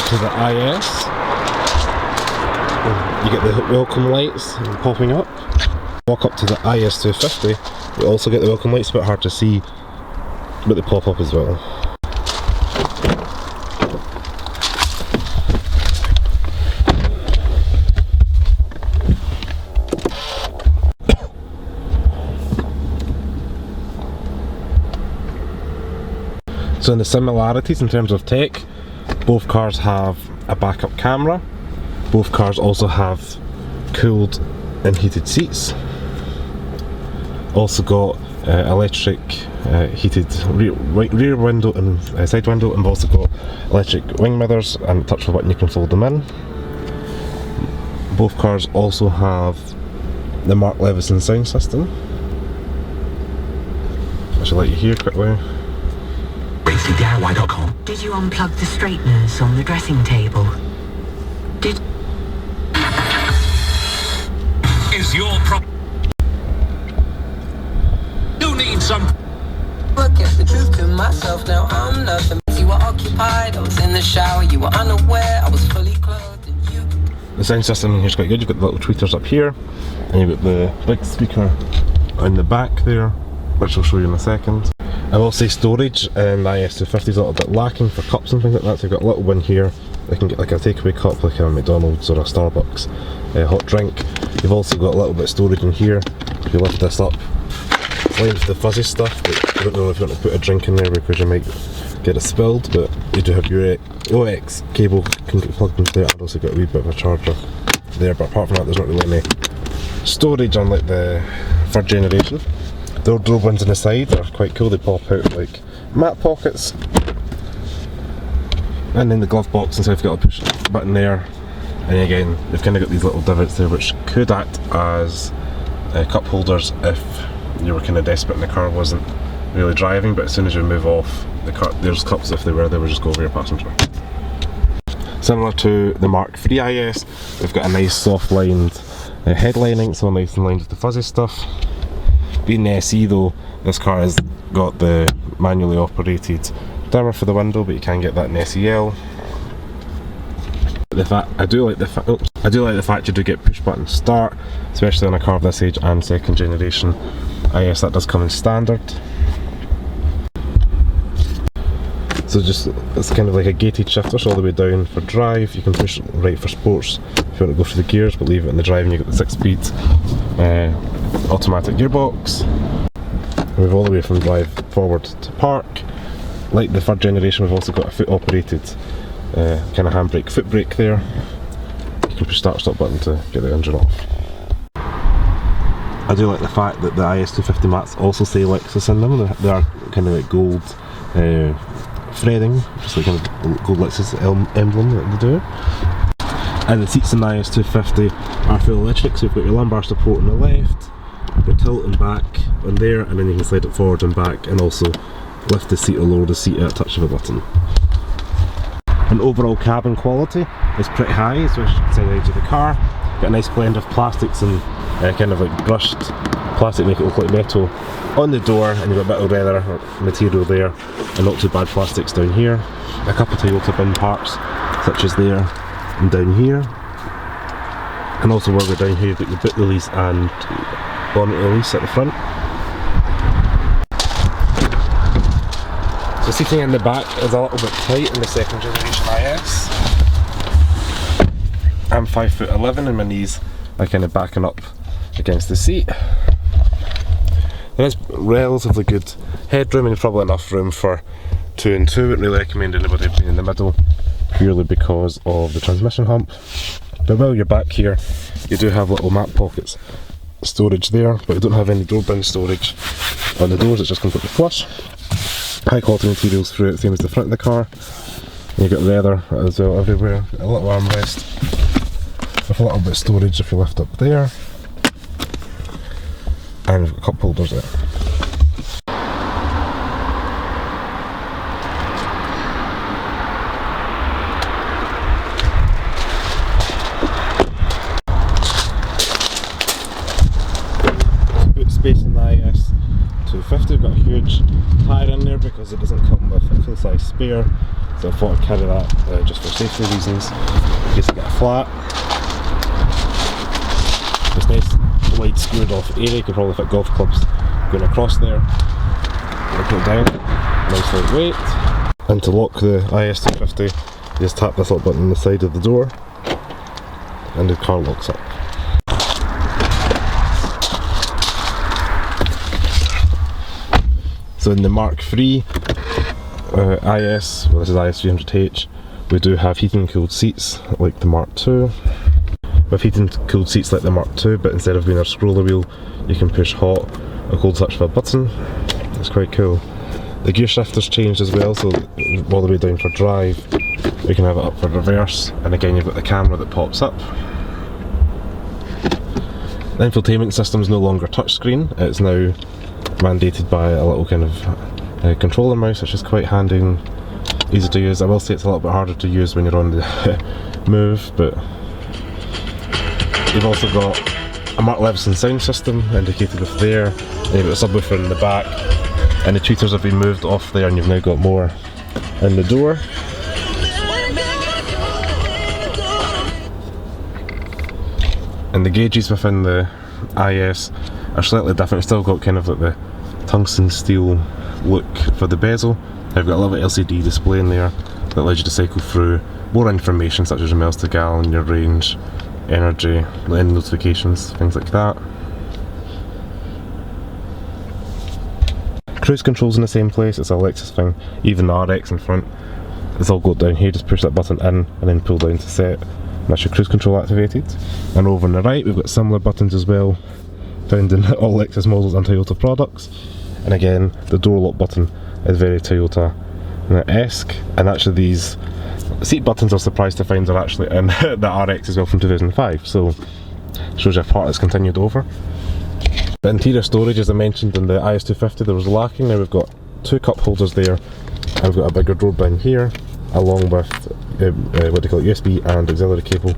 to the IS. You get the welcome lights popping up. Walk up to the IS 250, you also get the welcome lights, a bit hard to see, but they pop up as well. So in the similarities in terms of tech, both cars have a backup camera. Both cars also have cooled and heated seats. Also got electric heated rear window and side window, and also got electric wing mirrors, and touch of a button you can fold them in. Both cars also have the Mark Leveson sound system, which I'll let you hear quickly. DIY.com. Did you unplug the straighteners on the dressing table? Did... Is your You need some... I kept the truth to myself, now I'm nothing. You were occupied, I was in the shower, you were unaware, I was fully clothed and you... The sound system here's quite good. You've got the little tweeters up here, and you've got the big speaker in the back there, which I'll show you in a second. I will say storage in the IS 250 is a little bit lacking for cups and things like that, so you've got a little one here. They can get like a takeaway cup, like a McDonald's or a Starbucks hot drink. You've also got a little bit of storage in here. If you lift this up, it's lined with the fuzzy stuff, but I don't know if you want to put a drink in there because you might get it spilled, but you do have your OX cable can get plugged into there. I've also got a wee bit of a charger there, but apart from that there's not really any storage unlike the third generation. The wardrobe ones on the side are quite cool, they pop out like mat pockets. And then the glove box, and so you've got a push button there, and again they've kind of got these little divots there which could act as cup holders if you were kind of desperate and the car wasn't really driving, but as soon as you move off the car, there's cups if they would just go over your passenger. Similar to the Mark III IS, we've got a nice soft lined headlining, so nice and lined with the fuzzy stuff. Being the SE though, this car has got the manually operated dimmer for the window, but you can get that in SEL. I do like the fact you do get push button start, especially on a car of this age and second generation IS. That does come in standard. So just it's kind of like a gated shifter, so all the way down for drive. You can push right for sports if you want to go through the gears, but leave it in the drive and you get the 6-speed automatic gearbox. Move all the way from drive forward to park. Like the third generation, we've also got a foot operated kind of handbrake, foot brake there. You can push start stop button to get the engine off. I do like the fact that the IS 250 mats also say Lexus in them. They are kind of like gold threading, just like kind of gold Lexus emblem that they do. And the seats in the IS 250 are full electric, so you've got your lumbar support on the left, your tilt and back on there, and then you can slide it forward and back, and also lift the seat or lower the seat at a touch of a button. And overall cabin quality is pretty high, especially inside the edge of the car. Got a nice blend of plastics and kind of like brushed plastic, make it look like metal on the door, and you've got a bit of leather material there, and not too bad plastics down here. A couple of Toyota bin parts, such as there and down here. And also while we're down here, you've got your boot release and bonnet release at the front. The seating in the back is a little bit tight in the second generation IS. I'm 5'11" and my knees are kind of backing up against the seat. There is relatively good headroom and probably enough room for 2 and 2. I wouldn't really recommend anybody being in the middle purely because of the transmission hump. But while you're back here, you do have little mat pockets storage there, but you don't have any door bin storage on the doors. It's just completely flush. High quality materials through it, same as the front of the car. And you've got leather as well everywhere. A little armrest with a little bit of storage if you lift up there. And we've got cup holders there. Boot space in the IS 250, we've got a huge tire in there because it doesn't come with a full-size spare. so I thought I'd carry that just for safety reasons, in case I get a flat. This nice wide squared off area, you could probably fit golf clubs going across there. Put it down, nice lightweight. And to lock the IS250, you just tap this little button on the side of the door and the car locks up. So in the Mark III IS, well this is IS300H, we do have heated and cooled seats like the Mark II. We have heated and cooled seats like the Mark II, but instead of being a scroller wheel, you can push hot or cold touch with a button. It's quite cool. The gear shifter's changed as well, so all the way down for drive, we can have it up for reverse, and again you've got the camera that pops up. The infotainment system is no longer touchscreen, it's now mandated by a little kind of controller mouse, which is quite handy and easy to use. I will say it's a little bit harder to use when you're on the move, but you've also got a Mark Leveson sound system indicated with there, and you've got a subwoofer in the back, and the tweeters have been moved off there, and you've now got more in the door. And the gauges within the IS are slightly different. It's still got kind of like the tungsten steel look for the bezel. I've got a little LCD display in there that allows you to cycle through more information such as your miles to gallon, your range, energy, lane notifications, things like that. Cruise control's in the same place, it's a Lexus thing, even the RX in front. It's all got down here, just push that button in and then pull down to set. And that's your cruise control activated. And over on the right we've got similar buttons as well, found in all Lexus models and Toyota products. And again, the door lock button is very Toyota-esque, and actually these seat buttons I was surprised to find are actually in the RX as well from 2005, so shows you a part that's continued over. The interior storage, as I mentioned in the IS250, there was lacking. Now we've got two cup holders there, and we've got a bigger drawer bin here, along with what they call it, USB and auxiliary cable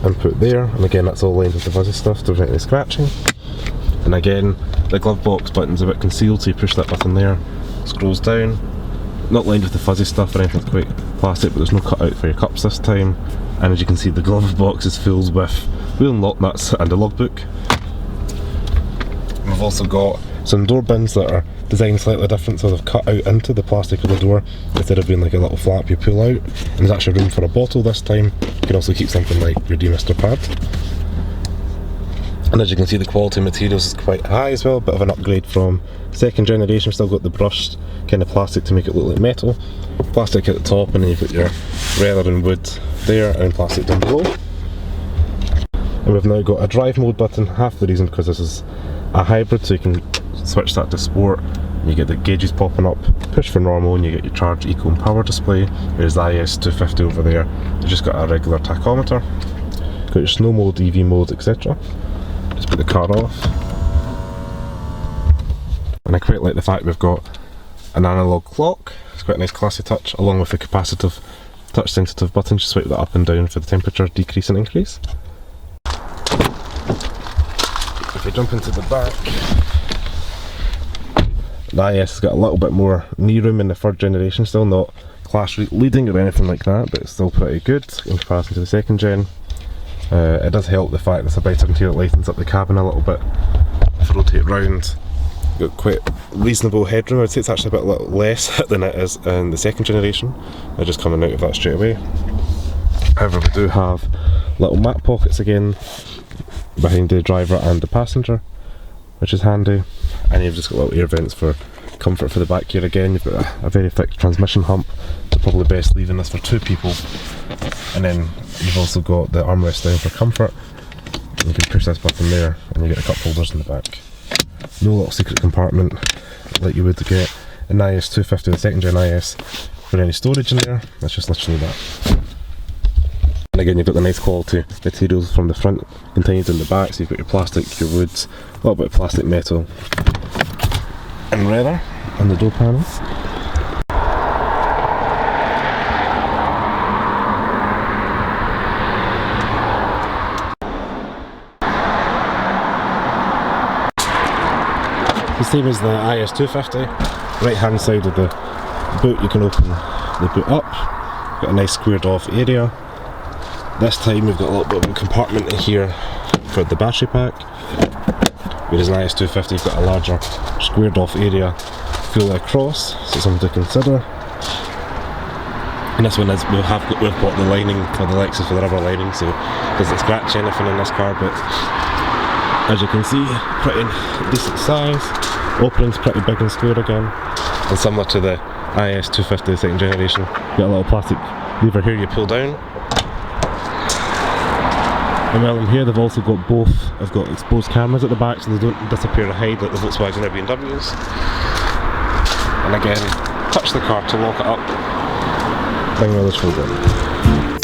input there, and again that's all lined with the fuzzy stuff to prevent any scratching. And again, the glove box button's a bit concealed, so you push that button there, scrolls down, not lined with the fuzzy stuff or anything, it's quite plastic, but there's no cut out for your cups this time. And as you can see, the glove box is filled with wheel and lock nuts and a logbook. We've also got some door bins that are designed slightly different, so they've cut out into the plastic of the door instead of being like a little flap you pull out. And there's actually room for a bottle this time. You can also keep something like your demister pad. And as you can see, the quality of materials is quite high as well, a bit of an upgrade from second generation. Still got the brushed kind of plastic to make it look like metal. Plastic at the top, and then you've got your leather and wood there, and plastic down below. And we've now got a drive mode button, half the reason because this is a hybrid, so you can switch that to sport. You get the gauges popping up, push for normal, and you get your charge, eco and power display. There's the IS250 over there, you've just got a regular tachometer. Got your snow mode, EV mode, etc. Just put the car off. And I quite like the fact we've got an analog clock. It's quite a nice classy touch, along with the capacitive touch sensitive buttons. Just swipe that up and down for the temperature decrease and increase. If we jump into the back, the IS has got a little bit more knee room in the third generation, still not class leading or anything like that, but it's still pretty good in comparison to the second gen. It does help the fact that it's a brighter interior, it lightens up the cabin a little bit. If I rotate round, got quite reasonable headroom. I'd say it's actually a bit less than it is in the second generation. They're just coming out of that straight away. However, we do have little mat pockets again behind the driver and the passenger, which is handy. And you've just got little air vents for comfort for the back here again. You've got a very thick transmission hump, so probably best leaving this for two people. And then you've also got the armrest down for comfort. You can push this button there and you get the cup holders in the back. No little secret compartment like you would get in IS250, the second gen IS, for any storage in there. That's just literally that. And again, you've got the nice quality materials from the front contained in the back, so you've got your plastic, your woods, a little bit of plastic, metal and leather on the door panels. The same as the IS250, right hand side of the boot you can open they boot up. Got a nice squared off area. This time we've got a little bit of a compartment in here for the battery pack. Whereas an IS250 you've got a larger squared off area fully across, so something to consider. And this one is, we've got the lining for the Lexus for the rubber lining, so it doesn't scratch anything in this car, but as you can see, pretty decent size. Opening's pretty big and square again, and similar to the IS250 second generation. Got a little plastic lever here you pull down. And while I'm here, they've also got both, I've got exposed cameras at the back so they don't disappear or hide like the Volkswagen or BMWs. And again, touch the car to lock it up, bring the others forward.